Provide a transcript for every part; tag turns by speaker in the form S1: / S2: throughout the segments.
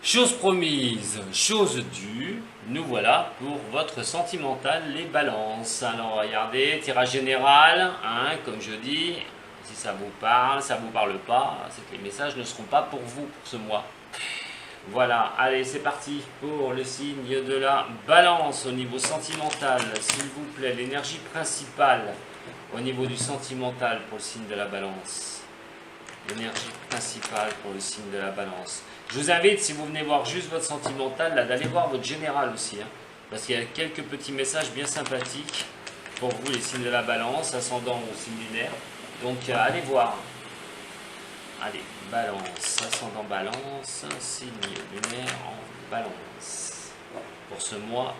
S1: Chose promise, chose due, nous voilà pour votre sentimental, les balances. Alors regardez, tirage général, comme je dis, si ça vous parle pas, c'est que les messages ne seront pas pour vous pour ce mois. Voilà, allez c'est parti pour le signe de la balance au niveau sentimental, s'il vous plaît, l'énergie principale au niveau du sentimental pour le signe de la balance. L'énergie principale pour le signe de la balance. Je vous invite, si vous venez voir juste votre sentimental, là, d'aller voir votre général aussi. Parce qu'il y a quelques petits messages bien sympathiques pour vous, les signes de la balance, ascendant ou signe lunaire. Donc, allez voir. Allez, balance, ascendant balance, signe lunaire en balance. Pour ce mois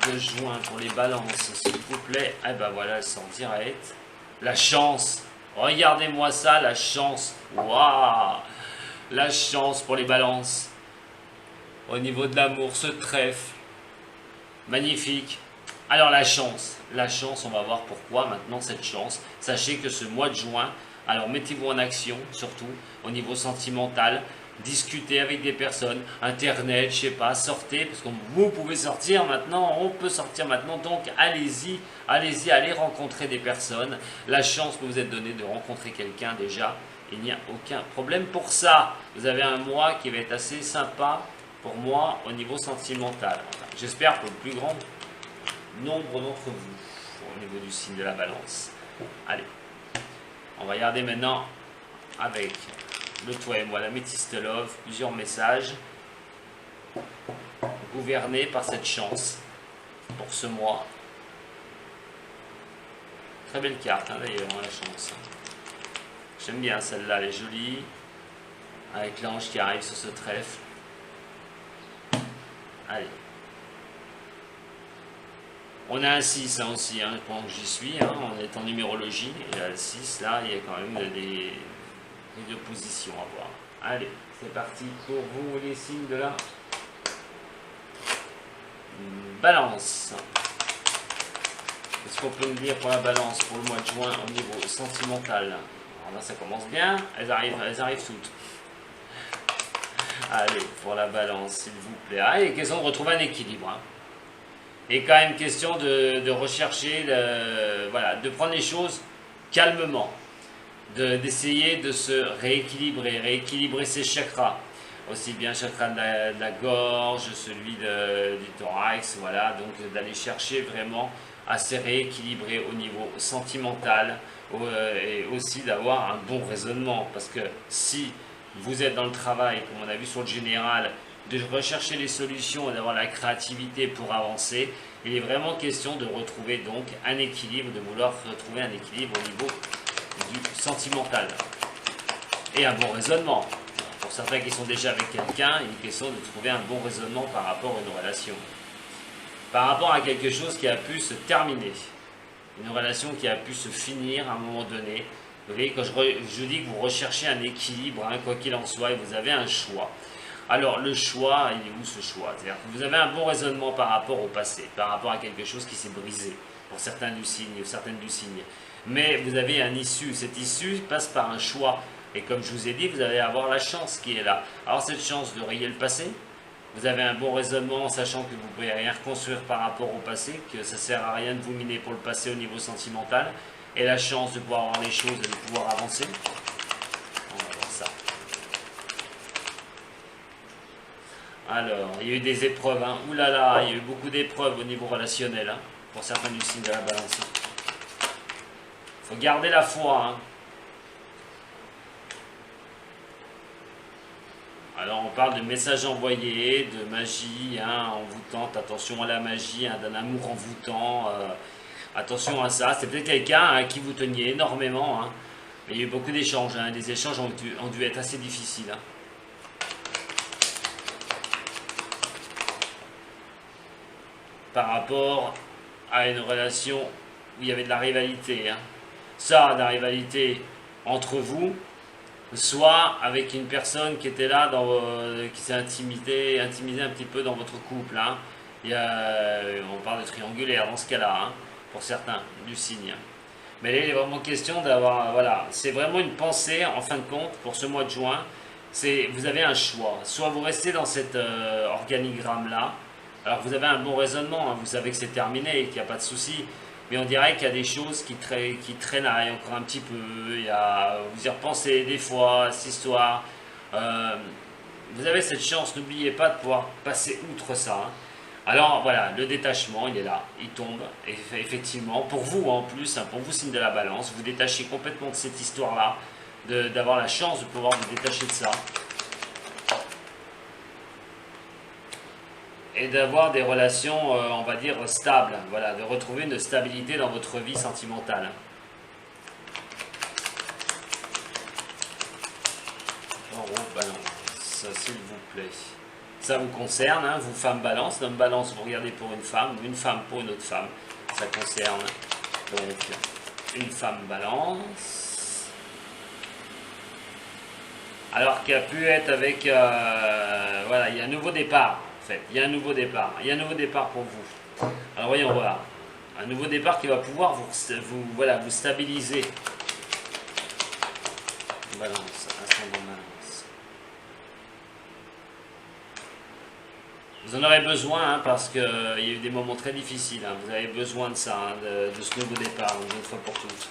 S1: de juin, pour les balances, s'il vous plaît. Eh ben voilà, elles sont en direct. La chance. Regardez-moi ça, la chance. Waouh! La chance pour les balances. Au niveau de l'amour, ce trèfle. Magnifique. Alors la chance, on va voir pourquoi maintenant cette chance. Sachez que ce mois de juin, alors mettez-vous en action, surtout au niveau sentimental. Discutez avec des personnes, internet, je sais pas, sortez, parce que vous pouvez sortir maintenant, on peut sortir maintenant, donc allez-y, allez rencontrer des personnes. La chance que vous êtes donnée de rencontrer quelqu'un déjà, il n'y a aucun problème pour ça. Vous avez un mois qui va être assez sympa pour moi au niveau sentimental. J'espère pour le plus grand nombre d'entre vous au niveau du signe de la balance. Allez, on va regarder maintenant avec le toi et moi, la métiste love, plusieurs messages gouvernés par cette chance pour ce mois. Très belle carte d'ailleurs, la chance. J'aime bien celle-là, elle est jolie, avec l'ange qui arrive sur ce trèfle. Allez. On a un 6 aussi, pendant que j'y suis, on est en numérologie, et là, le 6, là, il y a quand même des oppositions à voir. Allez, c'est parti pour vous, les signes de la balance. Qu'est-ce qu'on peut me dire pour la balance pour le mois de juin au niveau sentimental? Alors là, ça commence bien, elles arrivent toutes. Allez, pour la balance, s'il vous plaît. Allez, question de retrouver un équilibre. Et quand même question de rechercher, voilà, de prendre les choses calmement. D'essayer de se rééquilibrer ses chakras. Aussi bien le chakra de la gorge, celui du thorax, voilà. Donc d'aller chercher vraiment à se rééquilibrer au niveau sentimental et aussi d'avoir un bon raisonnement. Parce que si vous êtes dans le travail, comme on a vu sur le général, de rechercher les solutions et d'avoir la créativité pour avancer, il est vraiment question de retrouver donc un équilibre, de vouloir retrouver un équilibre au niveau du sentimental. Et un bon raisonnement. Pour certains qui sont déjà avec quelqu'un, il est question de trouver un bon raisonnement par rapport à une relation. Par rapport à quelque chose qui a pu se terminer. Une relation qui a pu se finir à un moment donné. Vous voyez, quand je dis que vous recherchez un équilibre, quoi qu'il en soit, et vous avez un choix. Alors, le choix, il est où ce choix? C'est-à-dire que vous avez un bon raisonnement par rapport au passé, par rapport à quelque chose qui s'est brisé, pour certains du signe, ou certaines du signe. Mais vous avez un issue, cette issue passe par un choix. Et comme je vous ai dit, vous allez avoir la chance qui est là. Alors cette chance de rayer le passé, vous avez un bon raisonnement en sachant que vous ne pouvez rien reconstruire par rapport au passé, que ça ne sert à rien de vous miner pour le passé au niveau sentimental, et la chance de pouvoir avoir les choses et de pouvoir avancer. On va voir ça. Alors, il y a eu des épreuves, Ouh là là, il y a eu beaucoup d'épreuves au niveau relationnel, pour certains du signe de la balance. Il faut garder la foi, Alors on parle de messages envoyés, de magie envoûtante, attention à la magie, d'un amour envoûtant, attention à ça. C'est peut-être quelqu'un à qui vous teniez énormément, mais il y a eu beaucoup d'échanges, les échanges ont dû être assez difficiles. Par rapport à une relation où il y avait de la rivalité. Ça, de la rivalité entre vous, soit avec une personne qui était là, qui s'est intimisée un petit peu dans votre couple. On parle de triangulaire dans ce cas-là, hein, pour certains, du signe. Mais là, il est vraiment question d'avoir, voilà, c'est vraiment une pensée, en fin de compte, pour ce mois de juin, vous avez un choix. Soit vous restez dans cet organigramme-là, alors vous avez un bon raisonnement, hein, vous savez que c'est terminé, qu'il n'y a pas de souci, mais on dirait qu'il y a des choses qui traînaillent encore un petit peu, vous y repensez des fois, cette histoire. Vous avez cette chance, n'oubliez pas de pouvoir passer outre ça, hein. Alors voilà, le détachement, il est là, il tombe, et effectivement, pour vous en plus, hein, pour vous signe de la balance, vous détachez complètement de cette histoire-là, d'avoir la chance de pouvoir vous détacher de ça, et d'avoir des relations, on va dire, stables, voilà, de retrouver une stabilité dans votre vie sentimentale. Taureau, balance, s'il vous plaît. Ça vous concerne, hein, vous femme balance, l'homme balance, vous regardez pour une femme pour une autre femme. Ça concerne donc une femme balance. Alors qu'il a pu être avec, voilà, il y a un nouveau départ, en fait, il y a un nouveau départ pour vous. Alors voyons voir, un nouveau départ qui va pouvoir voilà, vous stabiliser. Balance, ascendant balance. Vous en aurez besoin, hein, parce qu'il y a eu des moments très difficiles. Hein. Vous avez besoin de ça, hein, de ce nouveau départ, une fois pour toutes.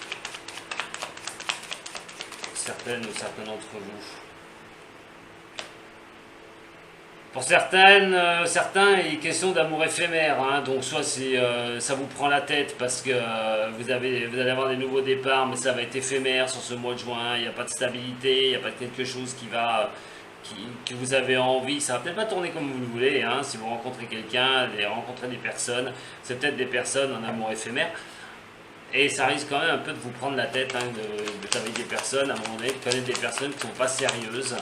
S1: Certaines ou certains d'entre vous. Pour certains, il est question d'amour éphémère. Hein. Donc soit ça vous prend la tête parce que vous allez avoir des nouveaux départs, mais ça va être éphémère sur ce mois de juin. Il n'y a pas de stabilité, il n'y a pas de quelque chose que vous avez envie, ça va peut-être pas tourner comme vous le voulez, hein, si vous rencontrez quelqu'un, rencontrez des personnes, c'est peut-être des personnes en amour éphémère, et ça risque quand même un peu de vous prendre la tête, hein, avec des personnes, à un moment donné, de connaître des personnes qui ne sont pas sérieuses.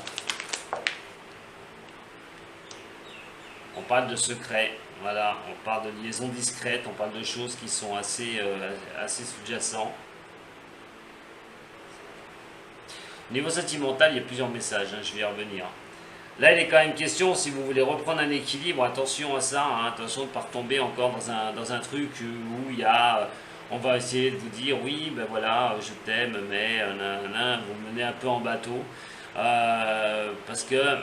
S1: On parle de secrets, voilà, on parle de liaisons discrètes, on parle de choses qui sont assez sous-jacentes. Au niveau sentimental, il y a plusieurs messages, hein, je vais y revenir. Là, il est quand même question, si vous voulez reprendre un équilibre, attention à ça, hein, attention de ne pas retomber encore dans un truc où il y a, on va essayer de vous dire, oui, ben voilà, je t'aime, mais vous me menez un peu en bateau, parce que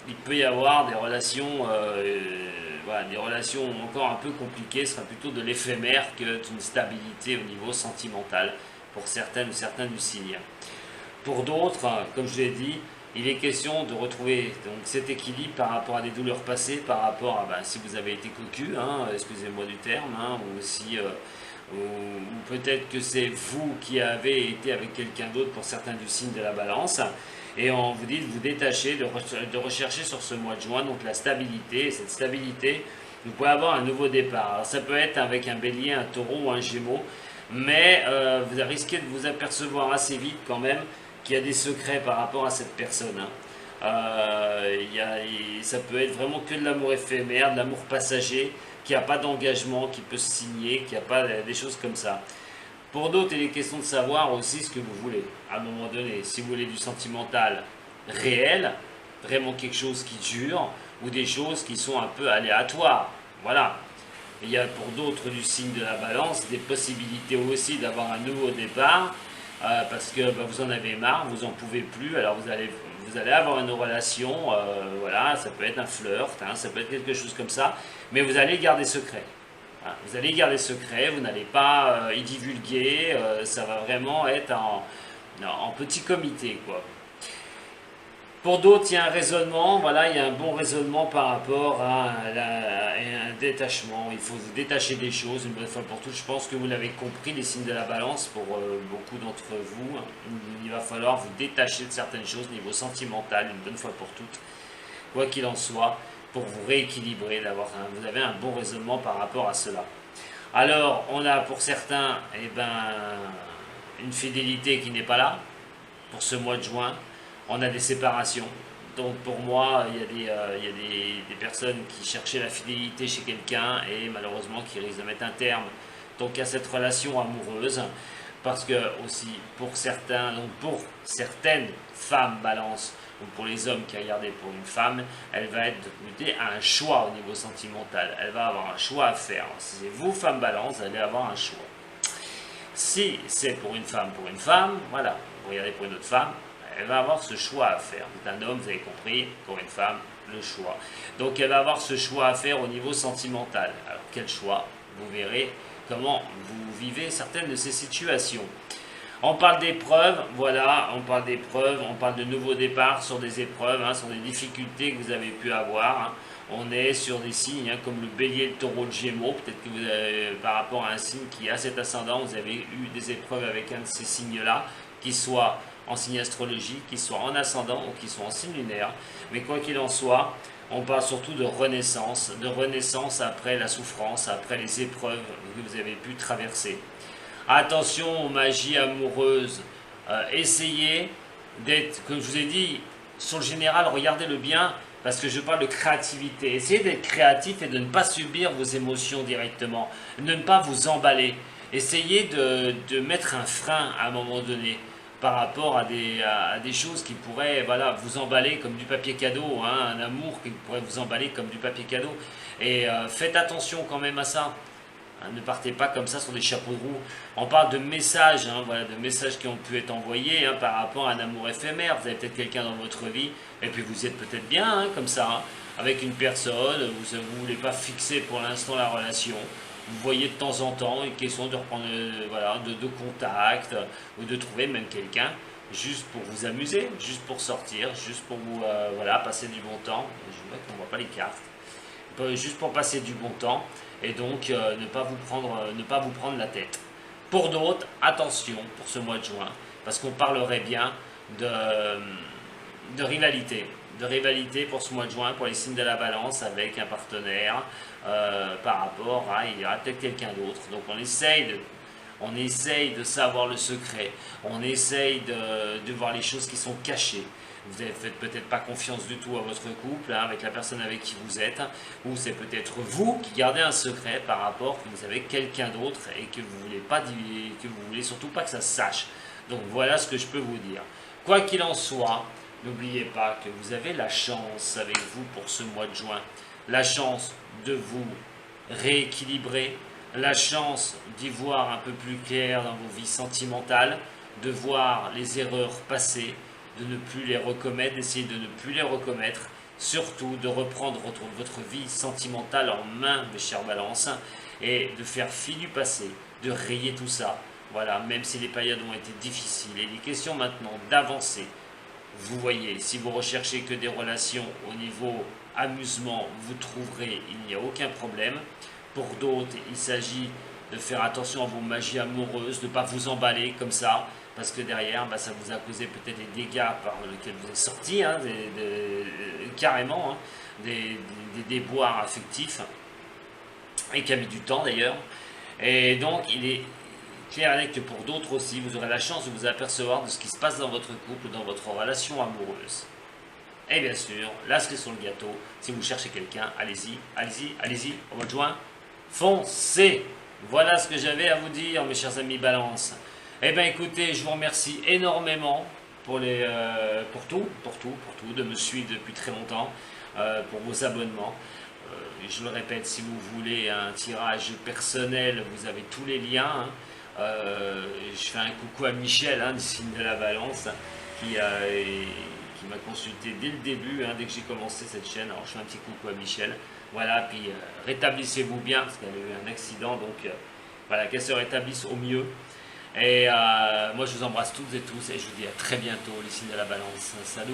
S1: il peut y avoir des relations, voilà, des relations encore un peu compliquées, ce sera plutôt de l'éphémère que d'une stabilité au niveau sentimental, pour certaines ou certains du signe. Pour d'autres, comme je l'ai dit, il est question de retrouver donc, cet équilibre par rapport à des douleurs passées, par rapport à si vous avez été cocu, hein, excusez-moi du terme, hein, ou si, ou peut-être que c'est vous qui avez été avec quelqu'un d'autre pour certains du signe de la balance, et on vous dit de vous détacher, de rechercher sur ce mois de juin donc la stabilité, et cette stabilité, vous pouvez avoir un nouveau départ. Alors, ça peut être avec un bélier, un taureau ou un gémeau, mais vous risquez de vous apercevoir assez vite quand même qu'il y a des secrets par rapport à cette personne. Hein. Ça peut être vraiment que de l'amour éphémère, de l'amour passager, qui n'a pas d'engagement, qui peut se signer, qui n'a pas des choses comme ça. Pour d'autres, il est question de savoir aussi ce que vous voulez, à un moment donné. Si vous voulez du sentimental réel, vraiment quelque chose qui dure, ou des choses qui sont un peu aléatoires. Voilà. Il y a pour d'autres du signe de la balance des possibilités aussi d'avoir un nouveau départ, parce que vous en avez marre, vous en pouvez plus, alors vous allez avoir une relation, voilà, ça peut être un flirt, hein, ça peut être quelque chose comme ça, mais vous allez garder secret. Hein, vous allez garder secret, vous n'allez pas y divulguer, ça va vraiment être en petit comité, quoi. Pour d'autres, il y a un raisonnement, voilà, il y a un bon raisonnement par rapport à un détachement. Il faut se détacher des choses une bonne fois pour toutes. Je pense que vous l'avez compris, les signes de la balance, pour beaucoup d'entre vous. Il va falloir vous détacher de certaines choses au niveau sentimental, une bonne fois pour toutes. Quoi qu'il en soit, pour vous rééquilibrer, vous avez un bon raisonnement par rapport à cela. Alors, on a pour certains, une fidélité qui n'est pas là, pour ce mois de juin. On a des séparations. Donc pour moi, il y a des personnes qui cherchaient la fidélité chez quelqu'un et malheureusement qui risquent de mettre un terme donc à cette relation amoureuse. Parce que aussi pour certaines femmes balance, ou pour les hommes qui regardent pour une femme, elle va être goûtée à un choix au niveau sentimental. Elle va avoir un choix à faire. Si c'est vous, femme balance, vous allez avoir un choix. Si c'est pour une femme, voilà, vous regardez pour une autre femme, elle va avoir ce choix à faire. Vous êtes un homme, vous avez compris, pour une femme, le choix. Donc elle va avoir ce choix à faire au niveau sentimental. Alors quel choix? Vous verrez comment vous vivez certaines de ces situations. On parle d'épreuves, voilà, on parle d'épreuves, on parle de nouveaux départs sur des épreuves, sur des difficultés que vous avez pu avoir. On est sur des signes comme le bélier, le taureau, le gémeaux. Peut-être que vous avez, par rapport à un signe qui a cet ascendant, vous avez eu des épreuves avec un de ces signes-là, qui soit en signe astrologique, qui soit en ascendant ou qui soit en signe lunaire. Mais quoi qu'il en soit, on parle surtout de renaissance après la souffrance, après les épreuves que vous avez pu traverser. Attention aux magies amoureuses. Essayez d'être, comme je vous ai dit, sur le général, regardez-le bien, parce que je parle de créativité. Essayez d'être créatif et de ne pas subir vos émotions directement, de ne pas vous emballer. Essayez de mettre un frein à un moment donné par rapport à des choses qui pourraient vous emballer comme du papier cadeau, un amour qui pourrait vous emballer comme du papier cadeau. Et faites attention quand même à ça. Ne partez pas comme ça sur des chapeaux de roue. On parle de messages, de messages qui ont pu être envoyés par rapport à un amour éphémère. Vous avez peut-être quelqu'un dans votre vie, et puis vous êtes peut-être bien comme ça, avec une personne, vous ne voulez pas fixer pour l'instant la relation. Vous voyez de temps en temps une question de reprendre de contact, ou de trouver même quelqu'un, juste pour vous amuser, juste pour sortir, juste pour vous passer du bon temps. Je vois qu'on ne voit pas les cartes. Juste pour passer du bon temps. Et donc ne pas vous prendre la tête. Pour d'autres, attention pour ce mois de juin, parce qu'on parlerait bien de rivalité pour ce mois de juin, pour les signes de la balance avec un partenaire par rapport à il y aura peut-être quelqu'un d'autre. Donc on essaye de savoir le secret, on essaye de voir les choses qui sont cachées. Vous ne faites peut-être pas confiance du tout à votre couple, avec la personne avec qui vous êtes, ou c'est peut-être vous qui gardez un secret par rapport que vous avez quelqu'un d'autre et que vous voulez surtout pas que ça se sache. Donc voilà ce que je peux vous dire. Quoi qu'il en soit, n'oubliez pas que vous avez la chance avec vous pour ce mois de juin, la chance de vous rééquilibrer, la chance d'y voir un peu plus clair dans vos vies sentimentales, de voir les erreurs passées, de ne plus les recommettre, d'essayer de ne plus les recommettre, surtout de reprendre votre vie sentimentale en main, mes chers balances, et de faire fi du passé, de rayer tout ça. Voilà, même si les périodes ont été difficiles, il est question maintenant d'avancer. Vous voyez, si vous recherchez que des relations au niveau amusement, vous trouverez, il n'y a aucun problème. Pour d'autres, il s'agit de faire attention à vos magies amoureuses, de ne pas vous emballer comme ça, parce que derrière, ça vous a causé peut-être des dégâts par lesquels vous êtes sortis, carrément, des déboires affectifs, et qui a mis du temps d'ailleurs. Et donc, il est clair et net que pour d'autres aussi, vous aurez la chance de vous apercevoir de ce qui se passe dans votre couple, dans votre relation amoureuse. Et bien sûr, la cerise sur le gâteau, si vous cherchez quelqu'un, allez-y, au mois de juin, foncez! Voilà ce que j'avais à vous dire, mes chers amis Balance. Eh bien écoutez, je vous remercie énormément pour tout, de me suivre depuis très longtemps, pour vos abonnements. Je le répète, si vous voulez un tirage personnel, vous avez tous les liens. Je fais un coucou à Michel, du signe de la Balance, qui m'a consulté dès le début, dès que j'ai commencé cette chaîne. Alors je fais un petit coucou à Michel. Voilà, puis rétablissez-vous bien, parce qu'elle a eu un accident, donc voilà, qu'elle se rétablisse au mieux. Et moi je vous embrasse toutes et tous, et je vous dis à très bientôt, les signes de la Balance. Salut!